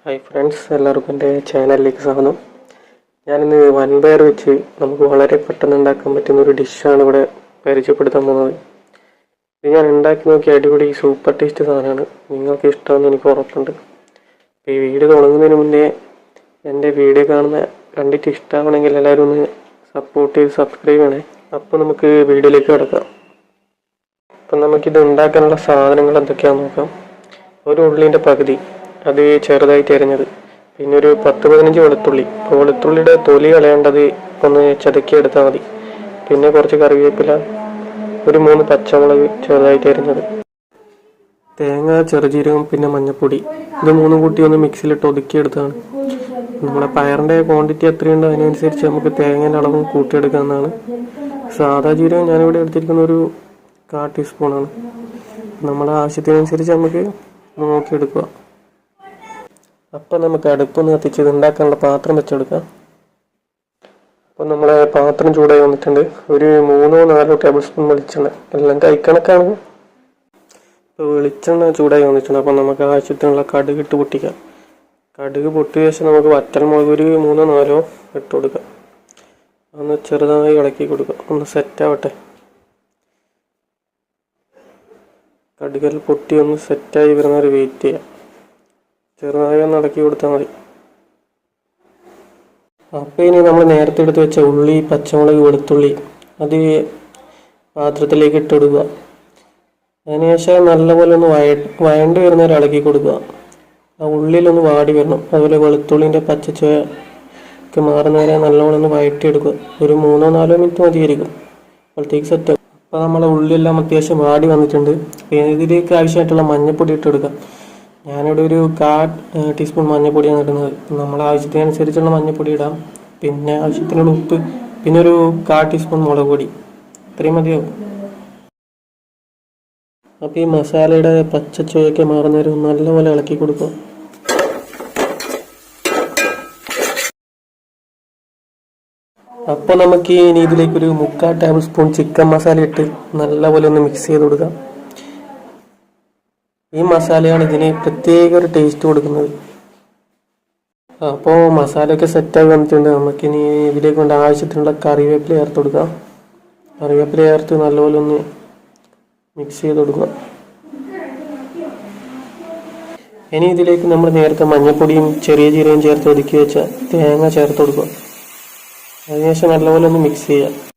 Hi friends, എല്ലാവർക്കും എൻ്റെ ചാനലിലേക്ക് സ്വാഗതം. ഞാനിന്ന് വൻപയർ വെച്ച് നമുക്ക് വളരെ പെട്ടെന്ന് ഉണ്ടാക്കാൻ പറ്റുന്ന ഒരു ഡിഷാണ് ഇവിടെ പരിചയപ്പെടുത്താൻ പോകുന്നത്. ഇത് ഞാൻ ഉണ്ടാക്കി നോക്കിയ അടിപൊളി സൂപ്പർ ടേസ്റ്റ് സാധനമാണ്. നിങ്ങൾക്ക് ഇഷ്ടമെന്ന് എനിക്ക് ഉറപ്പുണ്ട്. ഈ വീഡിയോ തുടങ്ങുന്നതിന് മുന്നേ എൻ്റെ വീഡിയോ കണ്ടിട്ട് ഇഷ്ടമാണെങ്കിൽ എല്ലാവരും ഒന്ന് സപ്പോർട്ട് ചെയ്ത് സബ്സ്ക്രൈബ് ചെയ്യണേ. അപ്പോൾ നമുക്ക് വീഡിയോയിലേക്ക് കിടക്കാം. അപ്പം നമുക്കിത് ഉണ്ടാക്കാനുള്ള സാധനങ്ങൾ എന്തൊക്കെയാണെന്ന് നോക്കാം. ഒരു ഉള്ളിൻ്റെ പകുതി അത് ചെറുതായിട്ട് അരിഞ്ഞത്, പിന്നെ ഒരു 10-15 വെളുത്തുള്ളി. വെളുത്തുള്ളിയുടെ തൊലി കളയേണ്ടത് ഒന്ന് ചതുക്കി എടുത്താൽ മതി. പിന്നെ കുറച്ച് കറിവേപ്പില, ഒരു 3 പച്ചമുളക് ചെറുതായിട്ട് അരിഞ്ഞത്, തേങ്ങ, ചെറുജീരകം, പിന്നെ മഞ്ഞൾപ്പൊടി. ഇത് 3 കൂട്ടി ഒന്ന് മിക്സിയിലിട്ട് ഒതുക്കിയെടുത്താണ്. നമ്മളെ പയറിൻ്റെ ക്വാണ്ടിറ്റി എത്രയുണ്ടോ അതിനനുസരിച്ച് നമുക്ക് തേങ്ങേൻ്റെ അളവും കൂട്ടിയെടുക്കാവുന്നതാണ്. സാധാ ജീരകം ഞാനിവിടെ എടുത്തിരിക്കുന്ന ഒരു 1/4 ടീസ്പൂണാണ്. നമ്മുടെ ആവശ്യത്തിനനുസരിച്ച് നമുക്ക് നോക്കിയെടുക്കുക. അപ്പം നമുക്ക് അടുപ്പൊന്ന് കത്തിച്ച് ഇത് ഉണ്ടാക്കാനുള്ള പാത്രം വെച്ചെടുക്കാം. അപ്പം നമ്മളെ പാത്രം ചൂടായി വന്നിട്ടുണ്ട്. ഒരു 3-4 ടേബിൾ സ്പൂൺ വെളിച്ചെണ്ണ, എല്ലാം കൈക്കണക്കാണ്. ഇപ്പോൾ വെളിച്ചെണ്ണ ചൂടായി വന്നിട്ടുണ്ട്. അപ്പം നമുക്ക് ആവശ്യത്തിനുള്ള കടുക് ഇട്ട് പൊട്ടിക്കാം. കടുക് പൊട്ടിയ ശേഷം നമുക്ക് വറ്റൽമുളക് ഒരു 3-4 ഇട്ട് കൊടുക്കാം. ഒന്ന് ചെറുതായി ഇളക്കി കൊടുക്കുക, ഒന്ന് സെറ്റാവട്ടെ. കടുകൽ പൊട്ടി ഒന്ന് സെറ്റായി വരുന്നവരെ വെയിറ്റ് ചെയ്യാം. ചെറുതായി ഒന്ന് ഇളക്കി കൊടുത്താൽ മതി. അപ്പോൾ ഇനി നമ്മൾ നേരത്തെ എടുത്ത് വെച്ച ഉള്ളി, പച്ചമുളക്, വെളുത്തുള്ളി അത് പാത്രത്തിലേക്ക് ഇട്ടെടുക്കുക. അതിനുശേഷം നല്ലപോലെ ഒന്ന് വഴണ്ട് വരുന്നവരെ ഇളക്കി കൊടുക്കുക. ആ ഉള്ളിലൊന്ന് വാടി വരണം. അതുപോലെ വെളുത്തുള്ളിൻ്റെ പച്ചച്ചൊക്കെ മാറുന്നവരെ നല്ലപോലെ ഒന്ന് വഴറ്റിയെടുക്കുക. ഒരു 3-4 മിനിറ്റ് മതിയായിരിക്കും, അപ്പോഴത്തേക്ക് സെറ്റ്. അപ്പോൾ നമ്മളെ ഉള്ളിയെല്ലാം അത്യാവശ്യം വാടി വന്നിട്ടുണ്ട്. ഇതിലേക്ക് ആവശ്യമായിട്ടുള്ള മഞ്ഞൾപ്പൊടി ഇട്ടെടുക്കാം. ഞാനിവിടെ ഒരു 1/4 ടീസ്പൂൺ മഞ്ഞൾപ്പൊടിയാണ് ഇടുന്നത്. നമ്മളെ ആവശ്യത്തിനനുസരിച്ചുള്ള മഞ്ഞൾപ്പൊടി ഇടാം. പിന്നെ ആവശ്യത്തിനുള്ള ഉപ്പ്, പിന്നെ ഒരു 1/4 ടീസ്പൂൺ മുളക് പൊടി, ഇത്രയും മതിയാവും. അപ്പോൾ ഈ മസാലയുടെ പച്ചച്ചുവയൊക്കെ മാറുന്നവരെ നല്ലപോലെ ഇളക്കി കൊടുക്കുക. അപ്പോൾ നമുക്ക് ഇനി ഇതിലേക്കൊരു 3/4 ടേബിൾ സ്പൂൺ ചിക്കൻ മസാല ഇട്ട് നല്ലപോലെ ഒന്ന് മിക്സ് ചെയ്ത് കൊടുക്കാം. ഈ മസാലയാണ് ഇതിന് പ്രത്യേക ഒരു ടേസ്റ്റ് കൊടുക്കുന്നത്. അപ്പോൾ മസാലയൊക്കെ സെറ്റായി വന്നിട്ടുണ്ട്. നമുക്കിനി ഇതിലേക്ക് കൊണ്ട് ആവശ്യത്തിനുള്ള കറിവേപ്പില ചേർത്ത് കൊടുക്കാം. കറിവേപ്പില ചേർത്ത് നല്ലപോലെ ഒന്ന് മിക്സ് ചെയ്ത് കൊടുക്കുക. ഇനി ഇതിലേക്ക് നമ്മൾ നേരത്തെ മഞ്ഞൾപ്പൊടിയും ചെറിയ ജീരകവും ചേർത്ത് ഒതുക്കി വെച്ച തേങ്ങ ചേർത്ത് കൊടുക്കുക. അതിനുശേഷം നല്ലപോലെ ഒന്ന് മിക്സ് ചെയ്യുക.